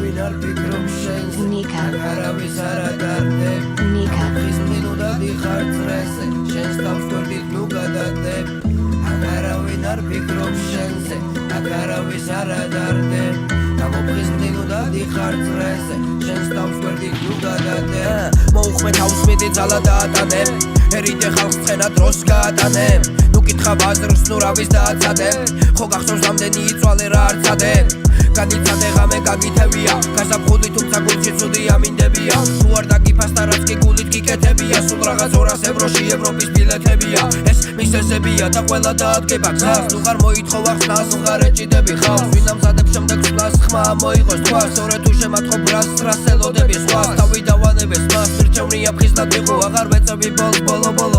არავინ არ ფიქრობს შენზე Nika. აქ არავის არ ადარდებ Nika. ხიზნინო და დიხარ წრესზე შენს თავს გვერდით ნუ გადადებ აქ არავინ არ ფიქრობს შენზე აქ არავის არ ადარდებ გამოფხიზნინო და დიხარ წრესზე შენს თავს გვერდით ნუ გადადებ მოუხმე თავს მიდი ძალა დაატანებ ერიდე ხალხს ცხენა დროს გაატანებ ნუ კითხავ აზრს ნუ რავის დააცადებ ხო გახსოვს რამდენი იწვალე რა არ ცადებ განიცადე ღამე გაგითევია გაზაფხული თუმცა გულში ცუდი ამინდებია თუ არ დაგიფასდა რაც კი გულით გიკეთებია სულ რაღაც 200 ევროში ევროპის ბილეთებია ეს მისესებია და ყველა დაადგება გზას თუ ხარ მოითხოვ ახსნას ხარ ეჭიდები ხავს ვინ ამზადებს შემდეგ სვლას ხმა მოიღოს თქვა სწორედ თუ შემატყობ რას რას ელოდები სხვას თავი დავანებეს მას მირჩევნია ფხიზნად ვიყო აღარ ვეწევი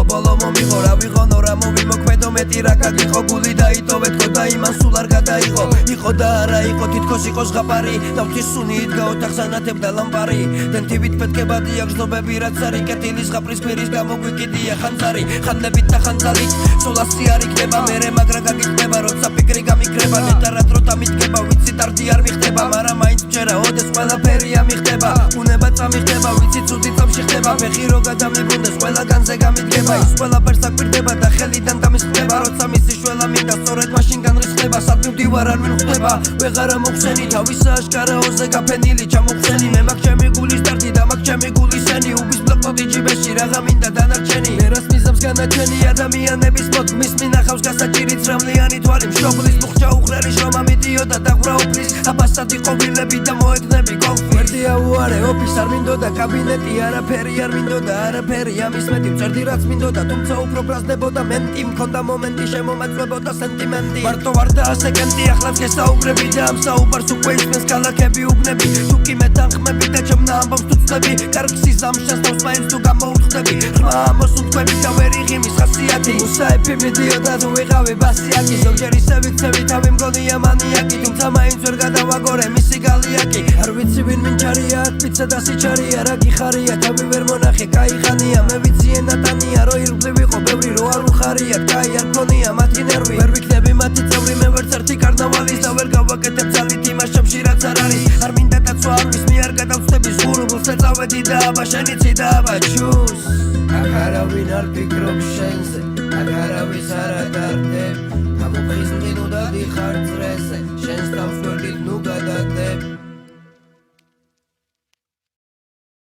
ბოლო მომიღო რა ვიღონო რა მოვიმოქმედო მეტი რა გაგიყო გული დაიტოვე თქო და იმან სულ არ გადაიღო იყო და არა იყო თითქოს იყო ზღაპარი დავთვის სუნით გაოთახსანათებდა ლამპარი დენთივით პეთქებადი აქვს ნობები რაც არის კეთილი ზღაპრის კვირის გამოგვიკიდია ხანძარი ხანდებით და ხანძალით სულასი არ იქნება მერე მაგრა გაგიხდება როცა ფიქრი გამიკრება ნეტარად როთა მითქება ვიცი ტარდი არ მიხდება მაგრამ მაინც მჯერა ოდეს ყველაფერი ამიხდება უნება წამიხდება ვიცი ცუდი წამში ხდება ფეხი რო გადამიბრუნდეს ყველა განზე გამიდგება ის ყველაფერს აკვირდება და ხელიდან გამისხდება როცა მისი შველა მინდა სწორედ მაშინ განრისხდება სად მივდივარ არ მინხვდება ვეღარა მოხსენი თავისა აშკარაოზე გაფენილი ჩამოხსენი მე მაგ ჩემი გულის დარდი და მაგ ჩემი გულის სენი უბის ბლოკნოტი ჯიბეში რაღაცა მინდა დანარჩენი მერას მიზამს განაჩენი ადამიანების მოდგმის მინახავს გასაჭირიც რამლიანი თვალი მშობლის მუხჭა უხრელი შრომა მიდიოდა დაღვრა უფლის აბასად იყო ვილები და მოედნები გოლფი ვერდია უარე ოფის არ მინდოდა კაბინეტი არაფერი არ მინდოდა არაფერი ამის მეტი მწერდი რაც მინდოდა თუმცა უფრო ბრაზდებოდა მენტი მქონდა მომენტი შემომეწვებოდა სენტიმენტი მარტო ვარ და ასე კენტი ახლავს გესაუბრები და ამ საუბარს უკვე ისმენს ქალაქები უბნები თუ კი მეტანხმები და ჩემნა ამბავს თუ ცდები კარგსის ამშენს თავს მაინც თუ გამოუხდები ხმა მოსუნთქვები და ვერ იღიმის ხასიათი მუსაიფი მიდიოდა თუ ვიყავი ბასიაკი ზოგჯერ ისე ვიქცევი თავი მგონია მანიაკი თუმცა მაინც ვერ გადავაგორე მისი გალიაკი არ ვიცი ვინ მინჩარია აქ პიცა და სიჩარია რა გიხარია თავი ვერ მონახე კაი ხანია მე ვიცი ენატანია რო ირგვლივ ვიყო ბევრი რო არ უხარია კაი არ მქონია მათი ნერვი ვერ ვიქნები მათი წევრი მე ვერც ერთი კარნავალის და ვერ გავაკეთებ ძალით იმას ჩემში რაც არ არის არ მინდა დაცვა არ ვისმი არ გადავწდები ზღურბულს ეწავედი და აბა შენიცი და აბა ჩუს აქ არავინ არ ფიქრობს შენზე აქ არავის არ ადარდებ გამოფხიზნინო და დიხარ წრესზე